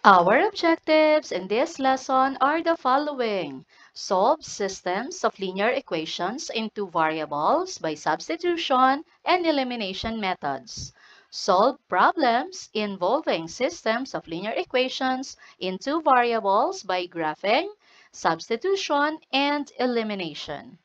Our objectives in this lesson are the following. Solve systems of linear equations into variables by substitution and elimination methods. Solve problems involving systems of linear equations into variables by graphing, substitution, and elimination.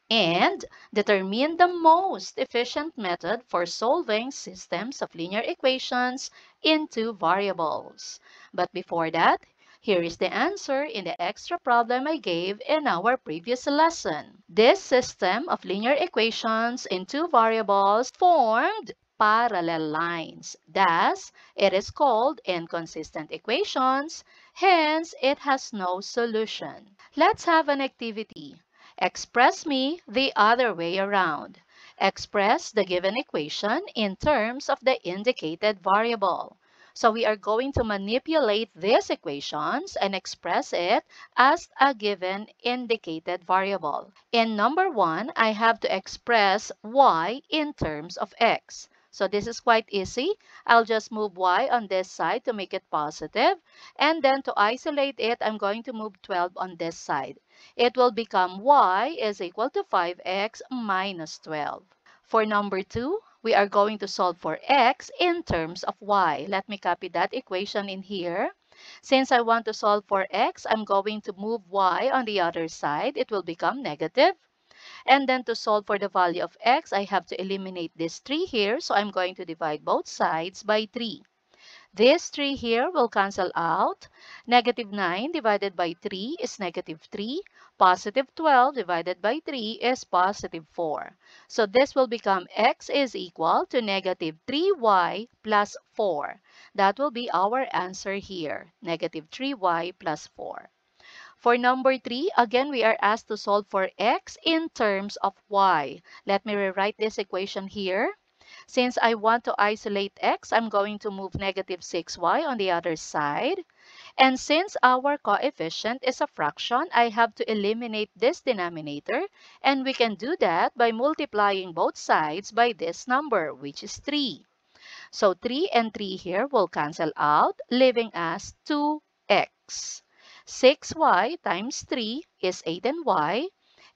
And determine the most efficient method for solving systems of linear equations into variables. But before that, here is the answer in the extra problem I gave in our previous lesson. This system of linear equations into variables formed parallel lines. Thus, it is called inconsistent equations, hence it has no solution. Let's have an activity. Express me the other way around. Express the given equation in terms of the indicated variable. So we are going to manipulate these equations and express it as a given indicated variable. In number 1, I have to express y in terms of x. So this is quite easy. I'll just move y on this side to make it positive. And then to isolate it, I'm going to move 12 on this side. It will become y is equal to 5x minus 12. For number 2, we are going to solve for x in terms of y. Let me copy that equation in here. Since I want to solve for x, I'm going to move y on the other side. It will become negative. And then to solve for the value of x, I have to eliminate this 3 here. So I'm going to divide both sides by 3. This 3 here will cancel out. Negative 9 divided by 3 is negative 3. Positive 12 divided by 3 is positive 4. So this will become x is equal to negative 3y plus 4. That will be our answer here, negative 3y plus 4. For number 3, again, we are asked to solve for x in terms of y. Let me rewrite this equation here. Since I want to isolate x, I'm going to move negative 6y on the other side. And since our coefficient is a fraction, I have to eliminate this denominator. And we can do that by multiplying both sides by this number, which is 3. So 3 and 3 here will cancel out, leaving us 2x. 6y times 3 is 18y,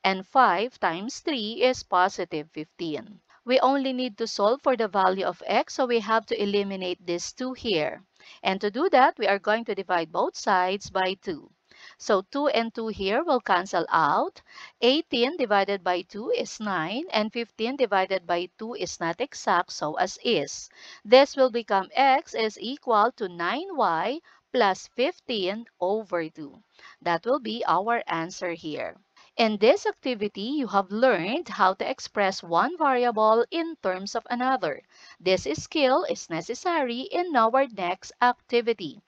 and 5 times 3 is positive 15. We only need to solve for the value of x, so we have to eliminate this 2 here. And to do that, we are going to divide both sides by 2. So 2 and 2 here will cancel out. 18 divided by 2 is 9, and 15 divided by 2 is not exact, so as is. This will become x is equal to 9y plus 15 over 2. That will be our answer here. In this activity, you have learned how to express one variable in terms of another. This skill is necessary in our next activity.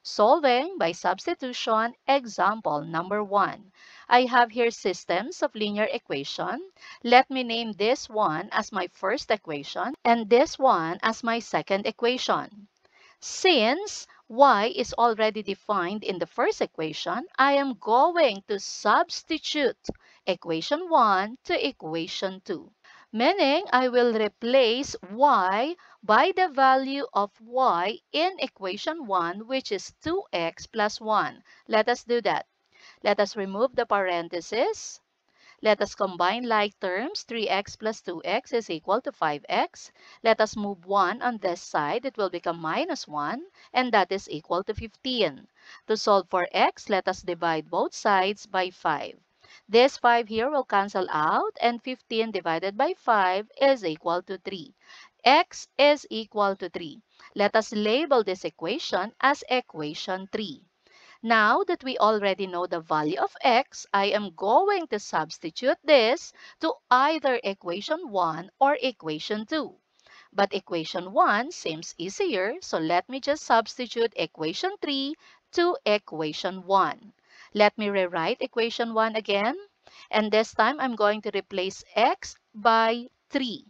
Solving by substitution, example number 1. I have here systems of linear equation. Let me name this one as my first equation and this one as my second equation. Since y is already defined in the first equation, I am going to substitute equation 1 to equation 2. Meaning, I will replace y by the value of y in equation 1, which is 2x plus 1. Let us do that. Let us remove the parentheses. Let us combine like terms. 3x plus 2x is equal to 5x. Let us move 1 on this side. It will become minus 1, and that is equal to 15. To solve for x, let us divide both sides by 5. This 5 here will cancel out, and 15 divided by 5 is equal to 3. X is equal to 3. Let us label this equation as equation 3. Now that we already know the value of x, I am going to substitute this to either equation 1 or equation 2. But equation 1 seems easier, so let me just substitute equation 3 to equation 1. Let me rewrite equation 1 again. And this time, I'm going to replace x by 3.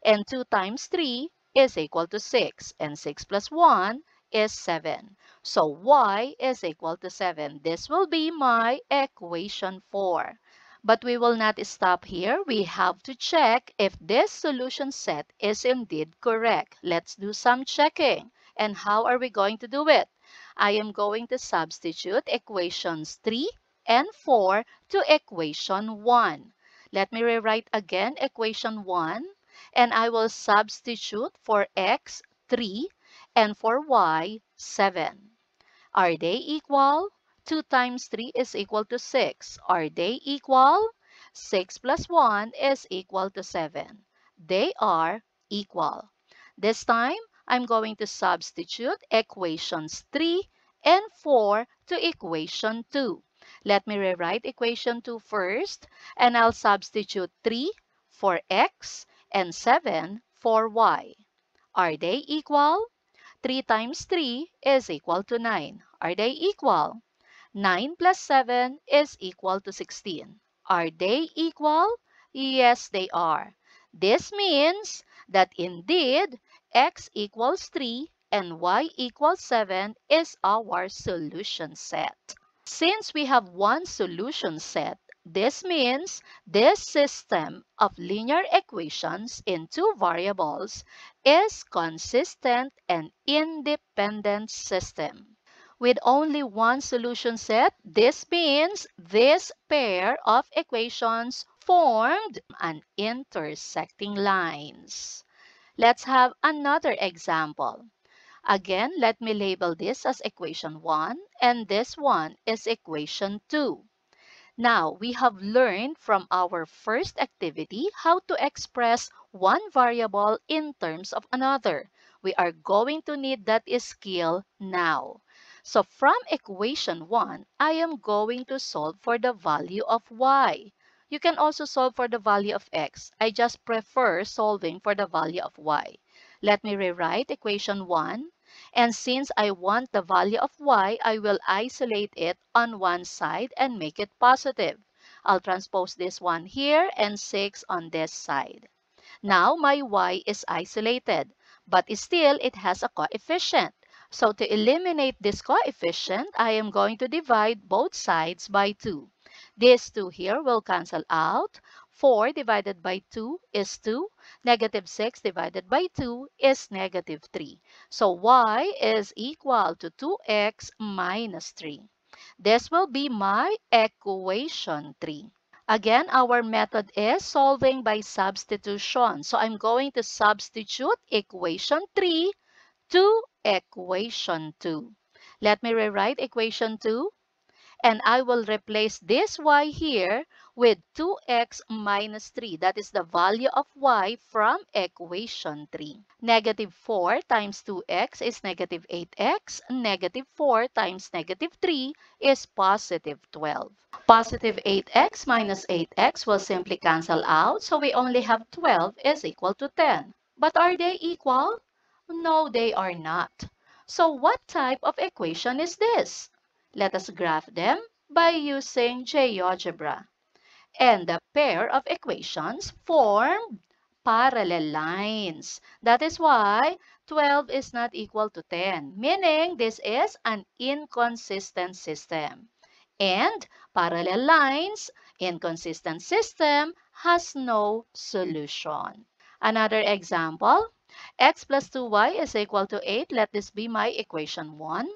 And 2 times 3 is equal to 6. And 6 plus 1 is 7. So y is equal to 7. This will be my equation 4. But we will not stop here. We have to check if this solution set is indeed correct. Let's do some checking. And how are we going to do it? I am going to substitute equations 3 and 4 to equation 1. Let me rewrite again equation 1, and I will substitute for x 3 and for y 7. Are they equal? 2 times 3 is equal to 6. Are they equal? 6 plus 1 is equal to 7. They are equal. This time, I'm going to substitute equations 3 and 4 to equation 2. Let me rewrite equation 2 first, and I'll substitute 3 for x and 7 for y. Are they equal? 3 times 3 is equal to 9. Are they equal? 9 plus 7 is equal to 16. Are they equal? Yes, they are. This means that indeed, x equals 3 and y equals 7 is our solution set. Since we have one solution set, this means this system of linear equations in two variables is consistent and independent system. With only one solution set, this means this pair of equations formed an intersecting lines. Let's have another example. Again, let me label this as equation 1 and this one is equation 2. Now, we have learned from our first activity how to express one variable in terms of another. We are going to need that skill now. So from equation 1, I am going to solve for the value of y. You can also solve for the value of x. I just prefer solving for the value of y. Let me rewrite equation 1. And since I want the value of y, I will isolate it on one side and make it positive. I'll transpose this one here and 6 on this side. Now my y is isolated, but still it has a coefficient. So to eliminate this coefficient, I am going to divide both sides by 2. This 2 here will cancel out. 4 divided by 2 is 2. Negative 6 divided by 2 is negative 3. So y is equal to 2x minus 3. This will be my equation 3. Again, our method is solving by substitution. So I'm going to substitute equation 3 to equation 2. Let me rewrite equation 2. And I will replace this y here with 2x minus 3. That is the value of y from equation 3. Negative 4 times 2x is negative 8x. Negative 4 times negative 3 is positive 12. Positive 8x minus 8x will simply cancel out, so we only have 12 is equal to 10. But are they equal? No, they are not. So what type of equation is this? Let us graph them by using GeoGebra. And the pair of equations form parallel lines. That is why 12 is not equal to 10, meaning this is an inconsistent system. And parallel lines, inconsistent system, has no solution. Another example, x plus 2y is equal to 8. Let this be my equation 1.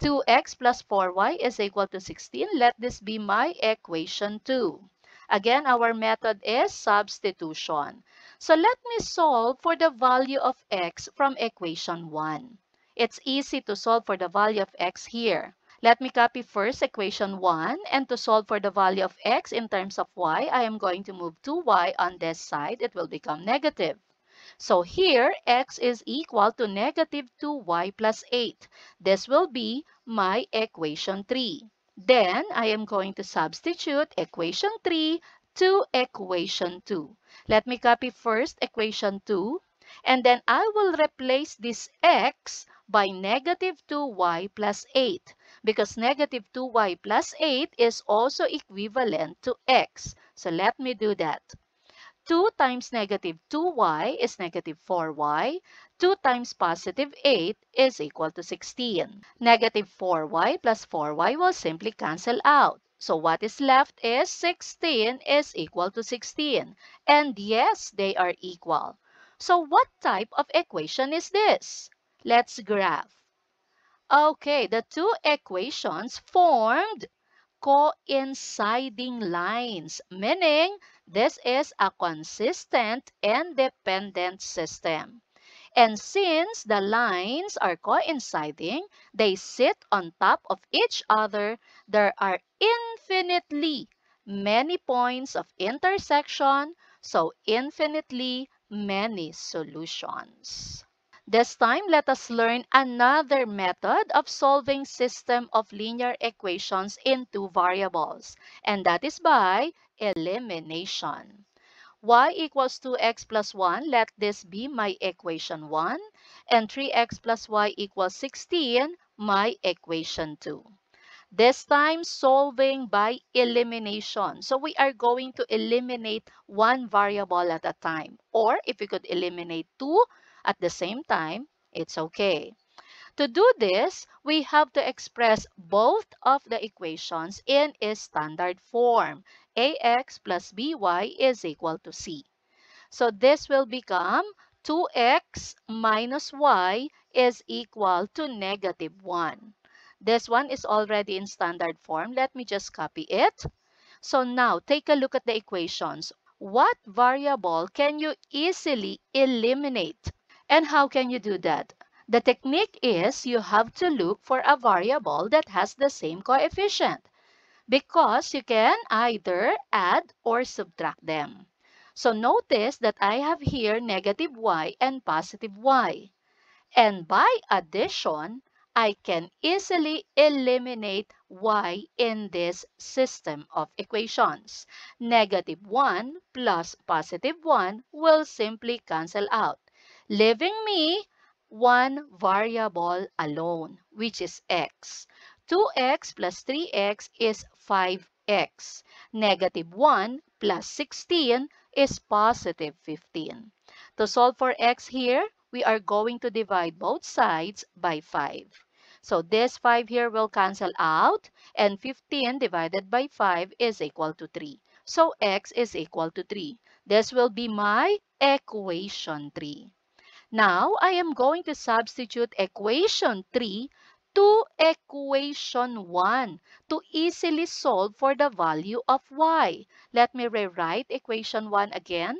2x plus 4y is equal to 16. Let this be my equation 2. Again, our method is substitution. So let me solve for the value of x from equation 1. It's easy to solve for the value of x here. Let me copy first equation 1, and to solve for the value of x in terms of y, I am going to move 2y on this side. It will become negative. So here, x is equal to negative 2y plus 8. This will be my equation 3. Then, I am going to substitute equation 3 to equation 2. Let me copy first equation 2, and then I will replace this x by negative 2y plus 8 because negative 2y plus 8 is also equivalent to x. So let me do that. 2 times negative 2y is negative 4y. 2 times positive 8 is equal to 16. Negative 4y plus 4y will simply cancel out. So what is left is 16 is equal to 16. And yes, they are equal. So what type of equation is this? Let's graph. Okay, the two equations formed coinciding lines, meaning this is a consistent independent system. And since the lines are coinciding, they sit on top of each other, there are infinitely many points of intersection, so infinitely many solutions. This time, let us learn another method of solving system of linear equations in two variables, and that is by elimination. Y equals 2x plus 1, let this be my equation 1, and 3x plus y equals 16, my equation 2. This time, solving by elimination. So we are going to eliminate one variable at a time. Or if we could eliminate two at the same time, it's okay. To do this, we have to express both of the equations in a standard form. Ax plus by is equal to c. So this will become 2x minus y is equal to negative 1. This one is already in standard form. Let me just copy it. So now, take a look at the equations. What variable can you easily eliminate? And how can you do that? The technique is you have to look for a variable that has the same coefficient, because you can either add or subtract them. So notice that I have here negative y and positive y. And by addition, I can easily eliminate y in this system of equations. Negative 1 plus positive 1 will simply cancel out, leaving me one variable alone, which is x. 2x plus 3x is 5x. Negative 1 plus 16 is positive 15. To solve for x here, we are going to divide both sides by 5. So this 5 here will cancel out, and 15 divided by 5 is equal to 3. So x is equal to 3. This will be my equation 3. Now, I am going to substitute equation 3 to equation 1 to easily solve for the value of y. Let me rewrite equation 1 again,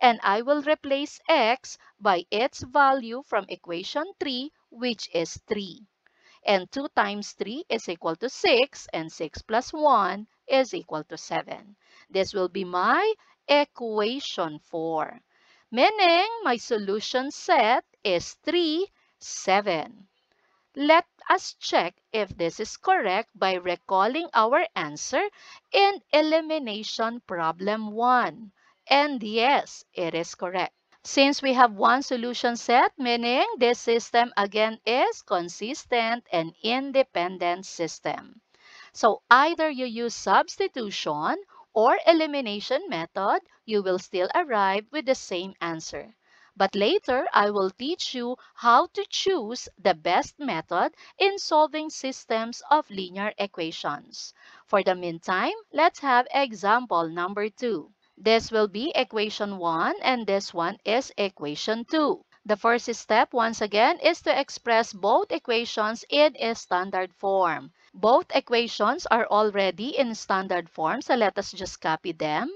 and I will replace x by its value from equation 3, which is 3. And 2 times 3 is equal to 6, and 6 plus 1 is equal to 7. This will be my equation 4. Meaning, my solution set is 3, 7. Let us check if this is correct by recalling our answer in elimination problem 1. And yes, it is correct. Since we have one solution set, meaning this system again is consistent and independent system. So either you use substitution or elimination method, you will still arrive with the same answer. But later, I will teach you how to choose the best method in solving systems of linear equations. For the meantime, let's have example number 2. This will be equation 1 and this one is equation 2. The first step, once again, is to express both equations in a standard form. Both equations are already in standard form, so let us just copy them.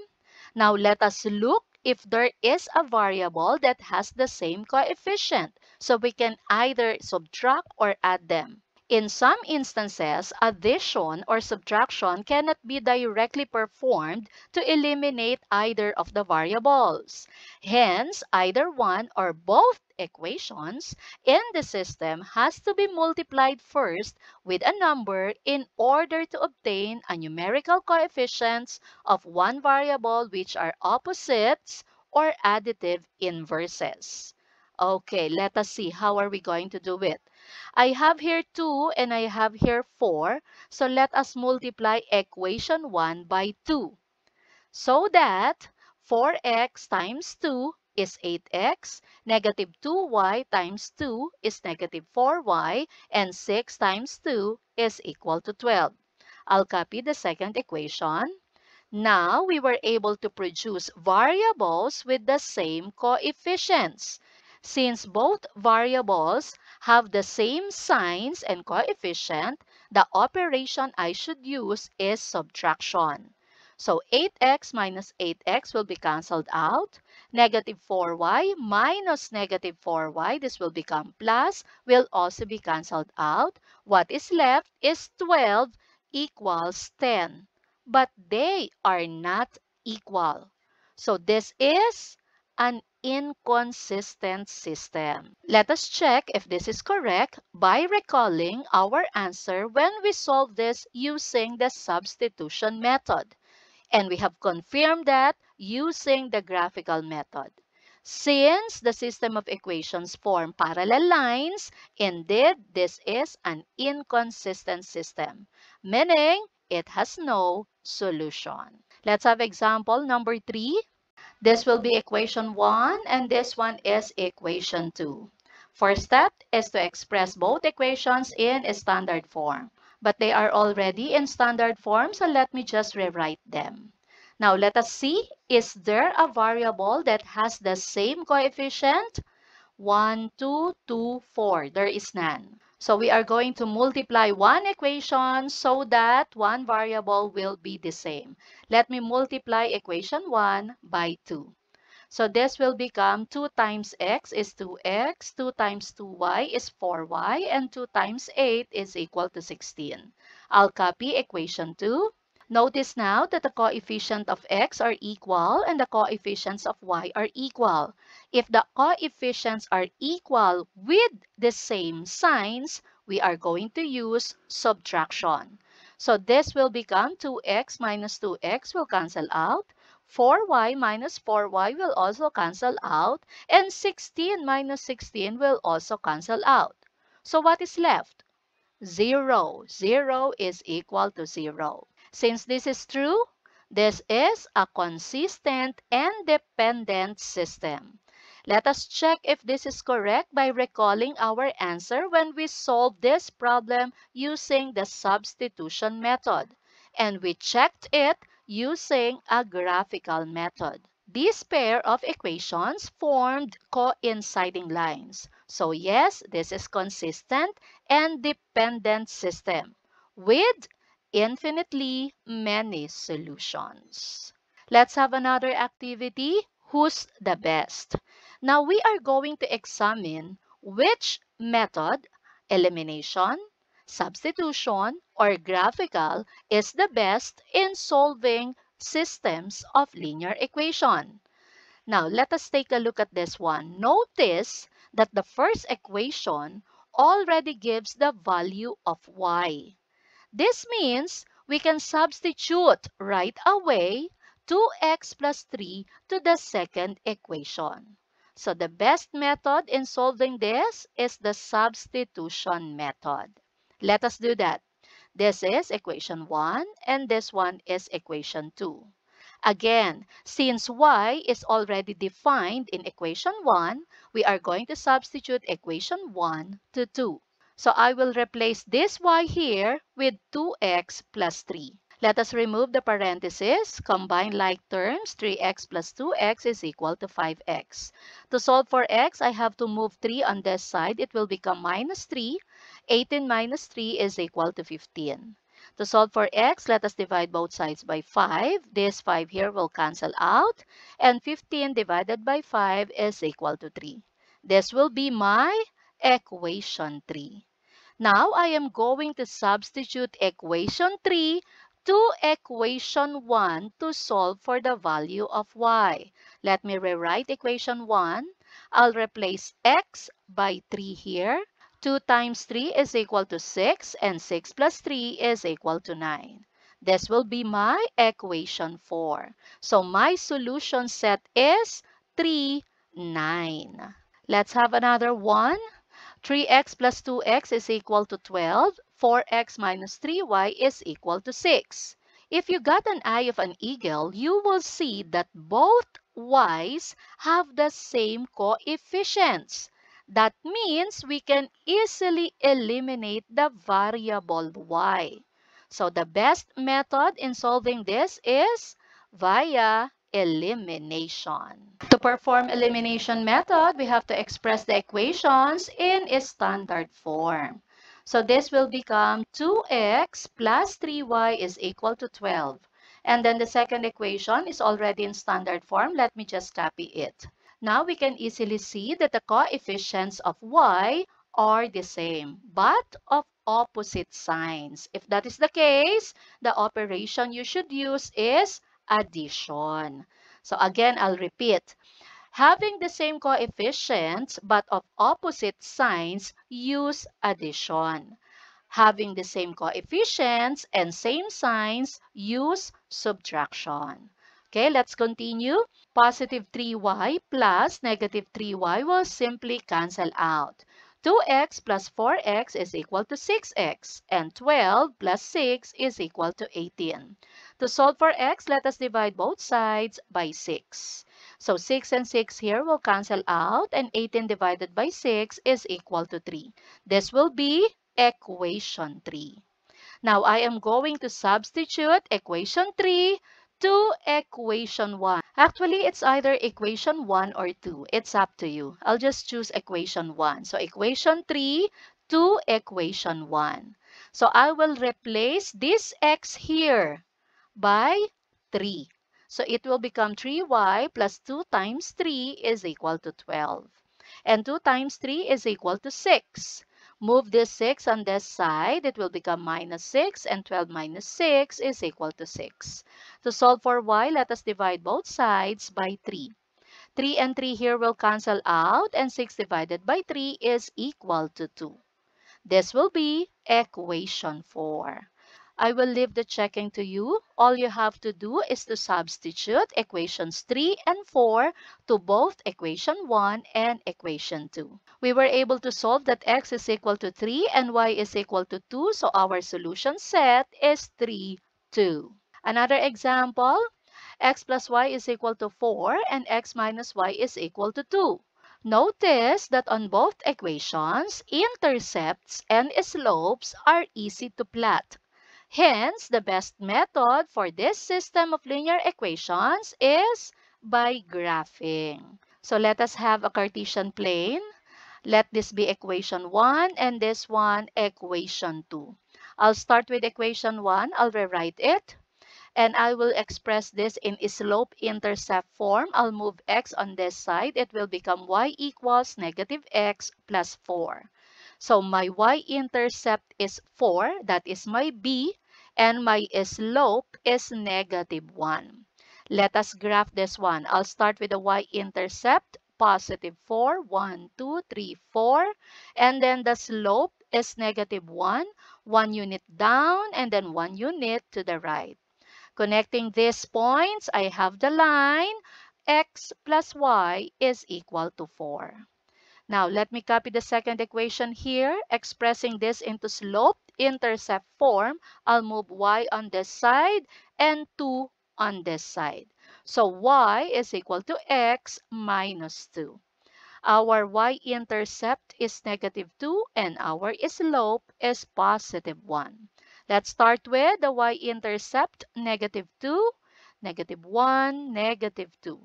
Now let us look if there is a variable that has the same coefficient, so we can either subtract or add them. In some instances, addition or subtraction cannot be directly performed to eliminate either of the variables. Hence, either one or both equations in the system has to be multiplied first with a number in order to obtain a numerical coefficients of one variable which are opposites or additive inverses. Okay, let us see how are we going to do it. I have here 2 and I have here 4. So let us multiply equation 1 by 2. So that 4x times 2 is 8x, negative 2y times 2 is negative 4y, and 6 times 2 is equal to 12. I'll copy the second equation. Now, we were able to produce variables with the same coefficients. Since both variables have the same signs and coefficient, the operation I should use is subtraction. So 8x minus 8x will be cancelled out. Negative 4y minus negative 4y, this will become plus, will also be cancelled out. What is left is 12 equals 10. But they are not equal. So this is an inconsistent system. Let us check if this is correct by recalling our answer when we solve this using the substitution method. And we have confirmed that using the graphical method. Since the system of equations form parallel lines, indeed, this is an inconsistent system, meaning it has no solution. Let's have example number 3. This will be equation 1 and this one is equation 2. First step is to express both equations in standard form. But they are already in standard form, so let me just rewrite them. Now let us see, is there a variable that has the same coefficient? 1, 2, 2, 4. There is none. So we are going to multiply one equation so that one variable will be the same. Let me multiply equation 1 by 2. So this will become 2 times x is 2x, 2 times 2y is 4y, and 2 times 8 is equal to 16. I'll copy equation 2. Notice now that the coefficient of x are equal and the coefficients of y are equal. If the coefficients are equal with the same signs, we are going to use subtraction. So this will become 2x minus 2x will cancel out. 4y minus 4y will also cancel out. And 16 minus 16 will also cancel out. So what is left? 0. 0 is equal to 0. Since this is true, this is a consistent and dependent system. Let us check if this is correct by recalling our answer when we solved this problem using the substitution method. And we checked it using a graphical method. This pair of equations formed coinciding lines. So yes, this is consistent and dependent system with infinitely many solutions. Let's have another activity. Who's the best? Now we are going to examine which method, elimination, substitution, or graphical, is the best in solving systems of linear equation. Now let us take a look at this one. Notice that the first equation already gives the value of y. This means we can substitute right away 2x plus 3 to the second equation. So the best method in solving this is the substitution method. Let us do that. This is equation 1 and this one is equation 2. Again, since y is already defined in equation 1, we are going to substitute equation 1 to 2. So I will replace this y here with 2x plus 3. Let us remove the parentheses. Combine like terms. 3x plus 2x is equal to 5x. To solve for x, I have to move 3 on this side. It will become minus 3. 18 minus 3 is equal to 15. To solve for x, let us divide both sides by 5. This 5 here will cancel out. And 15 divided by 5 is equal to 3. This will be my equation 3. Now I am going to substitute equation 3 to equation 1 to solve for the value of y. Let me rewrite equation 1. I'll replace x by 3 here. 2 times 3 is equal to 6 and 6 plus 3 is equal to 9. This will be my equation 4. So my solution set is 3, 9. Let's have another one. 3x plus 2x is equal to 12. 4x minus 3y is equal to 6. If you got an eye of an eagle, you will see that both y's have the same coefficients. That means we can easily eliminate the variable y. So the best method in solving this is via elimination. To perform elimination method, we have to express the equations in a standard form. So this will become 2x plus 3y is equal to 12. And then the second equation is already in standard form. Let me just copy it. Now we can easily see that the coefficients of y are the same, but of opposite signs. If that is the case, the operation you should use is addition. So again, I'll repeat. Having the same coefficients but of opposite signs, use addition. Having the same coefficients and same signs, use subtraction. Okay, let's continue. Positive 3y plus negative 3y will simply cancel out. 2x plus 4x is equal to 6x, and 12 plus 6 is equal to 18. To solve for x, let us divide both sides by 6. So 6 and 6 here will cancel out, and 18 divided by 6 is equal to 3. This will be equation 3. Now, I am going to substitute equation 3 to equation 1. Actually, it's either equation 1 or 2. It's up to you. I'll just choose equation 1. So, equation 3 to equation 1. So, I will replace this x here by 3. So, it will become 3y plus 2 times 3 is equal to 12. And 2 times 3 is equal to 6. Move this 6 on this side, it will become minus 6, and 12 minus 6 is equal to 6. To solve for y, let us divide both sides by 3. 3 and 3 here will cancel out, and 6 divided by 3 is equal to 2. This will be equation 4. I will leave the checking to you. All you have to do is to substitute equations 3 and 4 to both equation 1 and equation 2. We were able to solve that x is equal to 3 and y is equal to 2, so our solution set is 3, 2. Another example, x plus y is equal to 4 and x minus y is equal to 2. Notice that on both equations, intercepts and slopes are easy to plot. Hence, the best method for this system of linear equations is by graphing. So let us have a Cartesian plane. Let this be equation 1 and this one equation 2. I'll start with equation 1. I'll rewrite it. And I will express this in slope-intercept form. I'll move x on this side. It will become y equals negative x plus 4. So my y-intercept is 4. That is my b. And my slope is negative 1. Let us graph this one. I'll start with the y-intercept, positive 4, 1, 2, 3, 4. And then the slope is negative 1 unit down, and then 1 unit to the right. Connecting these points, I have the line x plus y is equal to 4. Now, let me copy the second equation here. Expressing this into slope-intercept form, I'll move y on this side and 2 on this side. So, y is equal to x minus 2. Our y-intercept is negative 2 and our slope is positive 1. Let's start with the y-intercept, negative 2, negative 1, negative 2.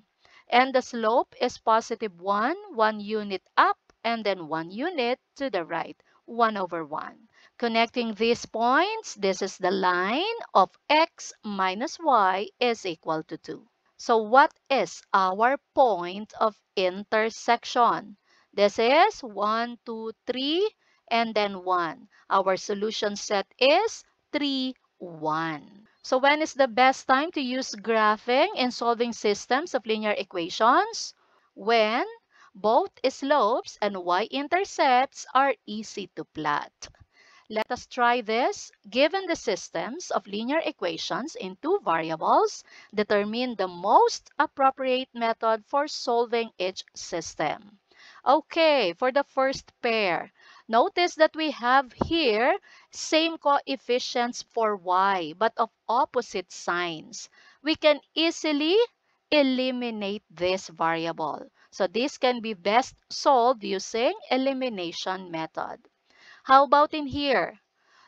And the slope is positive 1 unit up, and then 1 unit to the right, 1 over 1. Connecting these points, this is the line of x minus y is equal to 2. So what is our point of intersection? This is 1, 2, 3, and then 1. Our solution set is 3, 1. So when is the best time to use graphing in solving systems of linear equations? When both slopes and y-intercepts are easy to plot. Let us try this. Given the systems of linear equations in two variables, determine the most appropriate method for solving each system. Okay, for the first pair, notice that we have here same coefficients for y, but of opposite signs. We can easily eliminate this variable. So this can be best solved using elimination method. How about in here?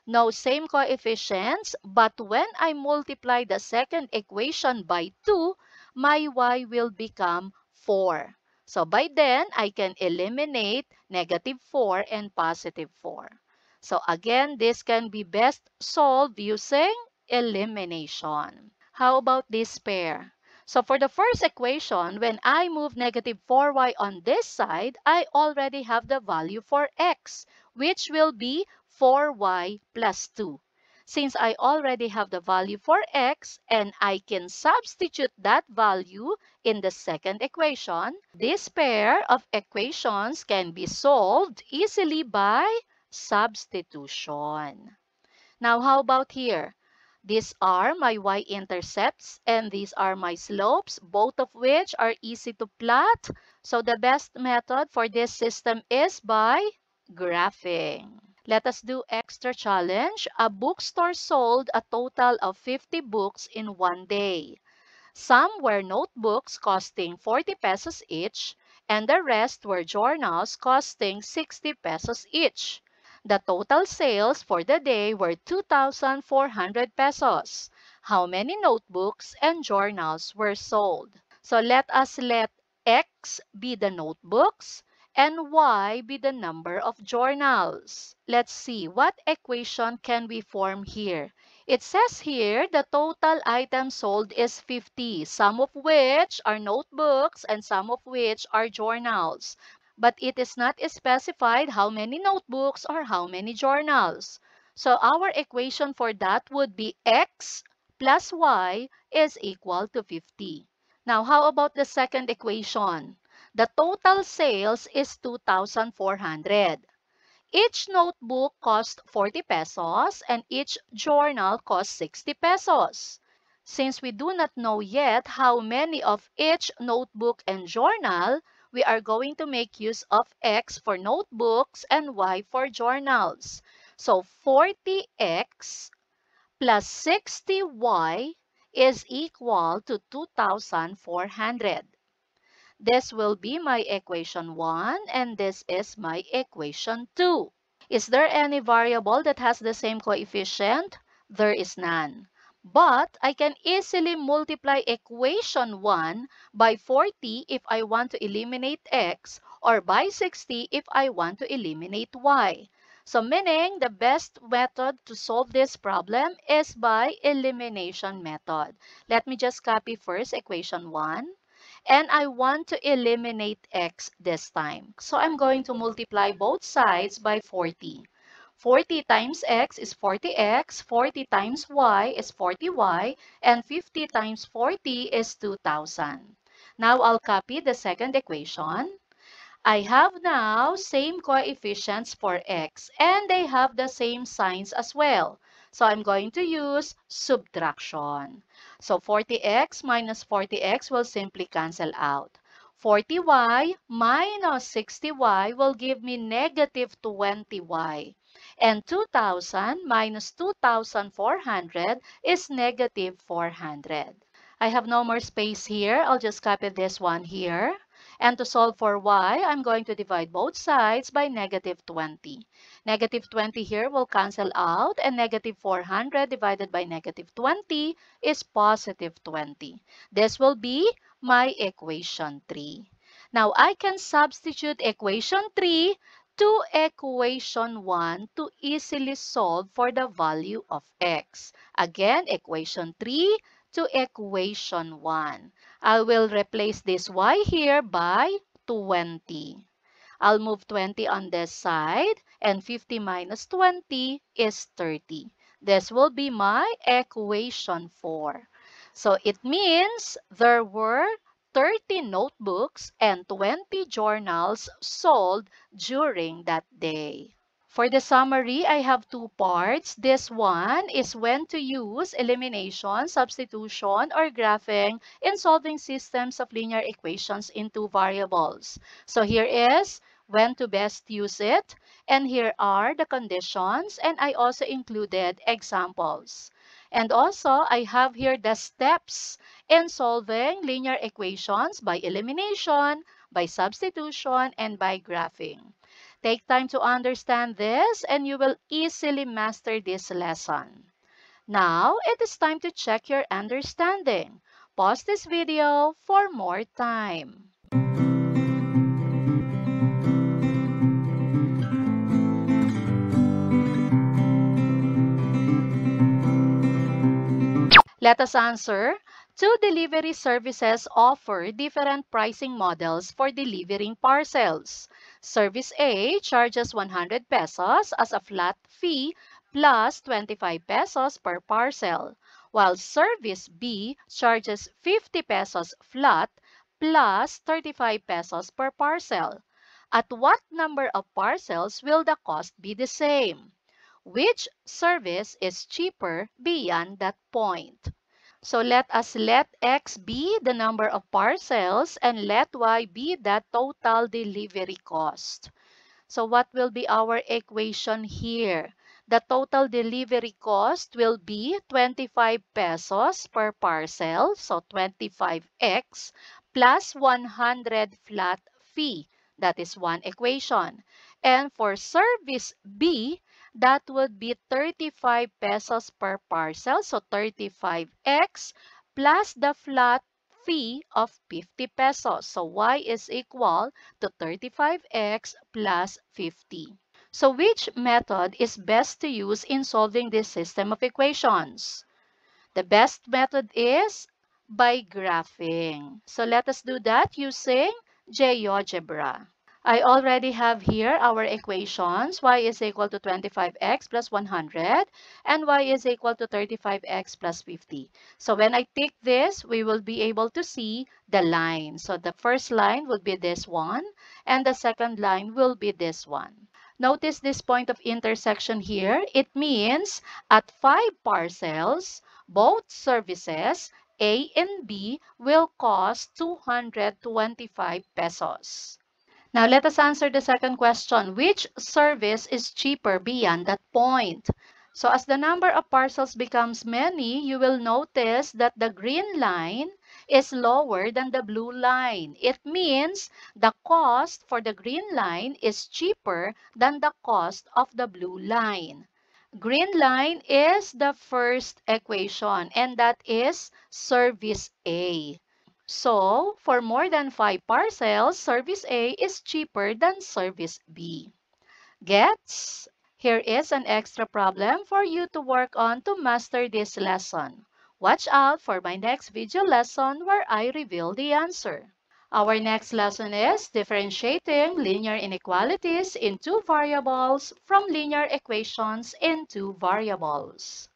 No, same coefficients, but when I multiply the second equation by 2, my y will become 4. So by then, I can eliminate negative 4 and positive 4. So again, this can be best solved using elimination. How about this pair? So for the first equation, when I move negative 4y on this side, I already have the value for x, which will be 4y plus 2. Since I already have the value for x and I can substitute that value in the second equation, this pair of equations can be solved easily by substitution. Now, how about here? These are my y-intercepts and these are my slopes, both of which are easy to plot. So the best method for this system is by graphing. Let us do extra challenge. A bookstore sold a total of 50 books in one day. Some were notebooks costing 40 pesos each, and the rest were journals costing 60 pesos each. The total sales for the day were 2,400 pesos. How many notebooks and journals were sold? So let us let X be the notebooks and Y be the number of journals. Let's see, what equation can we form here? It says here the total items sold is 50, some of which are notebooks and some of which are journals. But it is not specified how many notebooks or how many journals. So our equation for that would be X plus Y is equal to 50. Now, how about the second equation? The total sales is 2,400. Each notebook cost 40 pesos and each journal cost 60 pesos. Since we do not know yet how many of each notebook and journal, we are going to make use of X for notebooks and Y for journals. So 40X plus 60Y is equal to 2,400. This will be my equation 1 and this is my equation 2. Is there any variable that has the same coefficient? There is none. But I can easily multiply equation 1 by 40 if I want to eliminate x or by 60 if I want to eliminate y. So meaning the best method to solve this problem is by elimination method. Let me just copy first equation 1. And I want to eliminate x this time. So I'm going to multiply both sides by 40. 40 times x is 40x, 40 times y is 40y, and 50 times 40 is 2,000. Now I'll copy the second equation. I have now same coefficients for x and they have the same signs as well. So I'm going to use subtraction. So 40x minus 40x will simply cancel out. 40y minus 60y will give me negative 20y. And 2,000 minus 2,400 is negative 400. I have no more space here. I'll just copy this one here. And to solve for y, I'm going to divide both sides by negative 20. Negative 20 here will cancel out, and negative 400 divided by negative 20 is positive 20. This will be my equation 3. Now, I can substitute equation 3 to equation 1 to easily solve for the value of x. Again, equation 3 to equation 1. I will replace this y here by 20. I'll move 20 on this side, and 50 minus 20 is 30. This will be my equation 4. So it means there were 30 notebooks and 20 journals sold during that day. For the summary, I have two parts. This one is when to use elimination, substitution, or graphing in solving systems of linear equations into variables. So here is when to best use it, and here are the conditions, and I also included examples. And also, I have here the steps in solving linear equations by elimination, by substitution, and by graphing. Take time to understand this and you will easily master this lesson. Now, it is time to check your understanding. pause this video for more time. Let us answer. Two delivery services offer different pricing models for delivering parcels. Service A charges 100 pesos as a flat fee plus 25 pesos per parcel, while Service B charges 50 pesos flat plus 35 pesos per parcel. At what number of parcels will the cost be the same? Which service is cheaper beyond that point? So let us let X be the number of parcels and let Y be the total delivery cost. So what will be our equation here? The total delivery cost will be 25 pesos per parcel, so 25x, plus 100 flat fee. That is one equation. And for service B, that would be 35 pesos per parcel, so 35x, plus the flat fee of 50 pesos. So Y is equal to 35x plus 50. So which method is best to use in solving this system of equations? The best method is by graphing. So let us do that using GeoGebra. I already have here our equations. Y is equal to 25x plus 100 and y is equal to 35x plus 50. So when I tick this, we will be able to see the line. So the first line will be this one and the second line will be this one. Notice this point of intersection here. It means at 5 parcels, both services A and B will cost 225 pesos. Now, let us answer the second question. Which service is cheaper beyond that point? So, as the number of parcels becomes many, you will notice that the green line is lower than the blue line. It means the cost for the green line is cheaper than the cost of the blue line. Green line is the first equation, and that is service A. So, for more than 5 parcels, Service A is cheaper than Service B. Gets? Here is an extra problem for you to work on to master this lesson. Watch out for my next video lesson where I reveal the answer. Our next lesson is differentiating linear inequalities in two variables from linear equations in two variables.